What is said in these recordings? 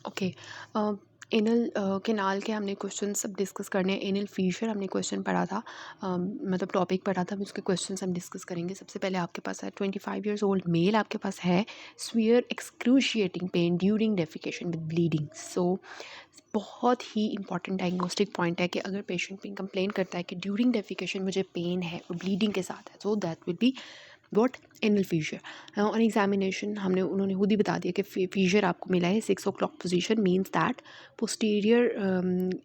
Okay. Anal canal के हमने question सब डिस्कस करने हैं। एनल फीशर हमने क्वेश्चन पढ़ा था, मतलब टॉपिक पढ़ा था, उसके क्वेश्चन हम डिस्कस करेंगे। सबसे पहले आपके पास है 25 ईयर्स ओल्ड मेल, आपके पास है severe excruciating pain during defecation with bleeding. So बहुत ही इंपॉर्टेंट डायग्नोस्टिक पॉइंट है कि अगर पेशेंट भी कंप्लेन करता है कि ड्यूरिंग डेफिकेशन मुझे पेन है और ब्लीडिंग के साथ है, so that will be what anal fissure. On examination हमने उन्होंने खुद ही बता दिया कि फीशर आपको मिला है 6 o'clock position, means that posterior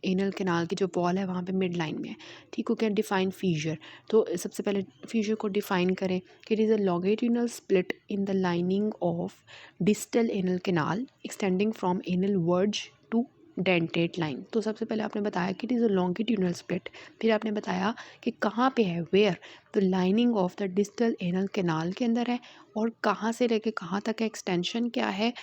anal canal की जो वॉल है वहाँ पे मिड लाइन में है। ठीक हो गया। डिफाइन फीशर, तो सबसे पहले फीशर को डिफाइन करें कि it is a longitudinal split in the lining of distal anal canal extending from anal verge to dentate line. तो सबसे पहले आपने बताया कि it is a longitudinal split, फिर आपने बताया कि कहाँ पे है, वेयर, तो lining of the distal anal canal के अंदर है, और कहाँ से लेके कहाँ तक है, एक्सटेंशन क्या है,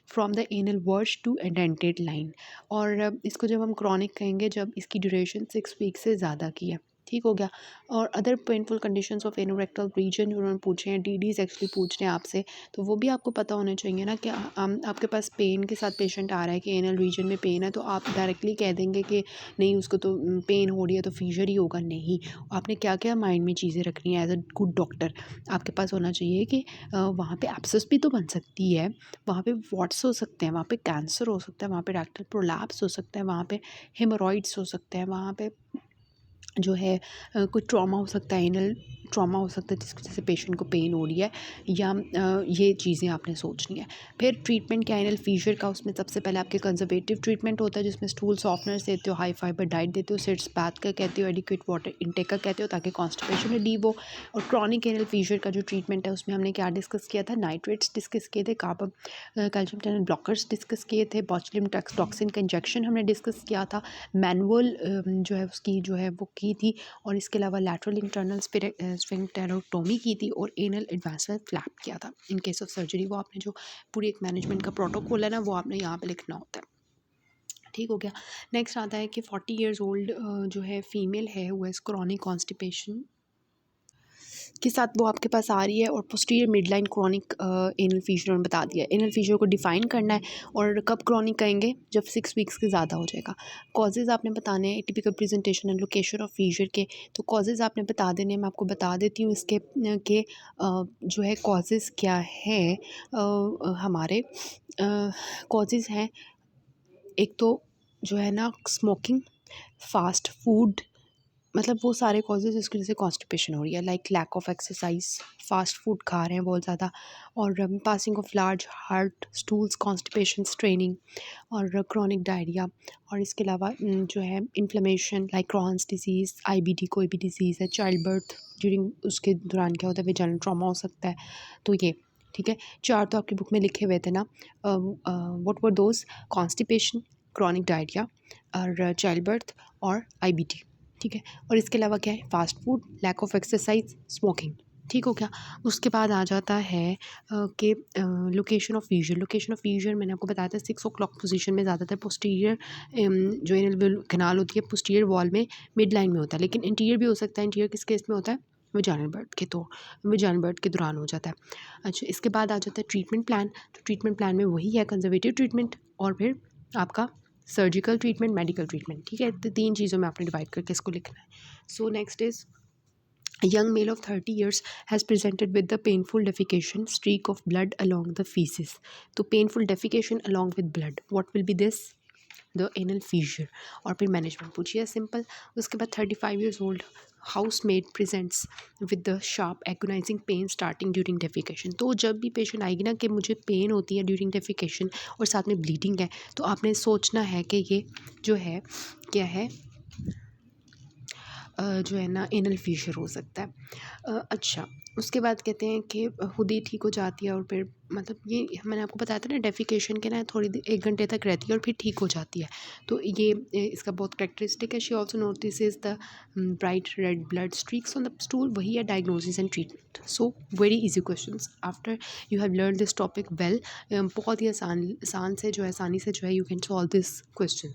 from the anal verge to dentate line. और इसको जब हम क्रॉनिक कहेंगे जब इसकी ड्यूरेशन 6 वीक से ज़्यादा की है। ठीक हो गया। और other painful conditions of anorectal region जो उन्होंने पूछे हैं, डीडीज एक्चुअली पूछ रहे हैं आपसे, तो वो भी आपको पता होने चाहिए ना कि आपके पास पेन के साथ पेशेंट आ रहा है कि एनल रीजन में पेन है, तो आप डायरेक्टली कह देंगे कि नहीं उसको तो पेन हो रही है तो फीजर ही होगा। नहीं, आपने क्या क्या माइंड में चीज़ें रखनी है एज अ गुड डॉक्टर। आपके पास होना चाहिए कि वहाँ पे एब्सेस भी तो बन सकती है, वहाँ पे वॉट्स हो सकते हैं, वहाँ पे कैंसर हो सकता है, वहाँ पे रेक्टल प्रोलैप्स हो सकता है, वहाँ पे हेमोरॉइड्स हो सकते हैं, वहाँ पे जो है कोई ट्रॉमा हो सकता है, एनल ट्रॉमा हो सकता है जिसकी वजह से पेशेंट को पेन हो रही है, या ये चीज़ें आपने सोचनी है। फिर ट्रीटमेंट क्या एनल फीशर का, उसमें सबसे पहले आपके कंजर्वेटिव ट्रीटमेंट होता है जिसमें स्टूल सॉफ्टनर्स देते हो, हाई फाइबर डाइट देते हो, सिट्स बाथ का कहते हो, एडिक्वेट वाटर इनटेक का कहते हो ताकि कॉन्स्टिपेशन रिलीव हो। और क्रॉनिक एनल फीशर का जो ट्रीटमेंट है उसमें हमने क्या डिस्कस किया था, नाइट्रेट्स डिस्कस किए थे, carb calcium channel blockers discuss किए थे, बॉचुलिन टॉक्सिन का इंजेक्शन हमने डिस्कस किया था, मैनुअल जो है उसकी जो है वो की थी, और इसके अलावा लैटरल इंटरनल स्फिंक्टेरोटोमी की थी, और एनल एडवांसमेंट फ्लैप किया था। इन केस ऑफ सर्जरी वो आपने जो पूरी एक मैनेजमेंट का प्रोटोकॉल है ना वो आपने यहाँ पे लिखना होता है। ठीक हो गया। नेक्स्ट आता है कि 40 ईयर्स ओल्ड जो है फीमेल है वो इस क्रॉनिक कॉन्स्टिपेशन के साथ वो आपके पास आ रही है, और पोस्टीरियर मिडलाइन क्रॉनिक एनल फीशर उन्होंने बता दिया। एनल फीशर को डिफाइन करना है, और कब क्रॉनिक कहेंगे, जब 6 वीक्स के ज़्यादा हो जाएगा। कॉजेज़ आपने बताने हैं, typical presentation and location of fissure के, तो कॉजेज़ आपने बता देने हैं। मैं आपको बता देती हूँ इसके के जो है कॉजेज़ क्या है, हमारे कॉजेज़ हैं, एक तो जो है ना स्मोकिंग, फास्ट फूड, मतलब वो सारे कॉजेज़ जिसकी वजह से कॉन्स्टिपेशन हो रही है, like lack of exercise, fast food खा रहे हैं बहुत ज़्यादा, और passing of large hard stools, constipation, straining, और क्रॉनिक डायरिया, और इसके अलावा जो है inflammation like Crohn's disease, IBD कोई भी डिजीज़ है, चाइल्ड बर्थ ड्यूरिंग उसके दौरान क्या होता है, वेजाइनल ट्रॉमा हो सकता है। तो ये ठीक है, 4 तो आपकी बुक में लिखे हुए थे ना, whatever those, constipation, chronic diarrhoea, और चाइल्ड बर्थ, और आईबीडी। ठीक है, और इसके अलावा क्या है, fast food, lack of exercise, smoking. ठीक हो गया। उसके बाद आ जाता है कि location of fissure. Location of fissure मैंने आपको बताया था 6 o'clock पोजीशन में, ज़्यादातर पोस्टीरियर जो एनल कैनाल होती है पोस्टीरियर वॉल में मिड लाइन में होता है, लेकिन इंटीरियर भी हो सकता है। इंटीरियर किस केस में होता है, वेजाइनल बर्थ के, तो वेजाइनल बर्थ के दौरान हो जाता है। अच्छा, इसके बाद आ जाता है ट्रीटमेंट प्लान। तो ट्रीटमेंट प्लान में वही है कंजर्वेटिव ट्रीटमेंट, और फिर आपका सर्जिकल ट्रीटमेंट, मेडिकल ट्रीटमेंट। ठीक है, तो 3 चीज़ों में आपने डिवाइड करके इसको लिखना है। So next is a young male of 30 years has presented with the painful defecation streak of blood along the feces. तो painful defecation along with blood, what will be this, the anal fissure। और फिर management पूछिए simple. उसके बाद 35 years old housemaid presents with the sharp agonizing pain starting during defecation। तो जब भी patient आएगी ना कि मुझे पेन होती है ड्यूरिंग डेफिकेशन और साथ में ब्लीडिंग है, तो आपने सोचना है कि ये जो है क्या है, जो है ना एनल फीशर हो सकता है। अच्छा, उसके बाद कहते हैं कि खुद ही ठीक हो जाती है, और फिर मतलब ये मैंने आपको बताया था ना डेफिकेशन के ना थोड़ी देर 1 घंटे तक रहती है और फिर ठीक हो जाती है। तो ये इसका बहुत करेक्टरिस्टिक है। She also notices the bright red blood streaks on the stool. वही है diagnosis and treatment. So very easy question after you have learn this topic well. बहुत ही आसान से जो है आसानी से जो है you can solve this question.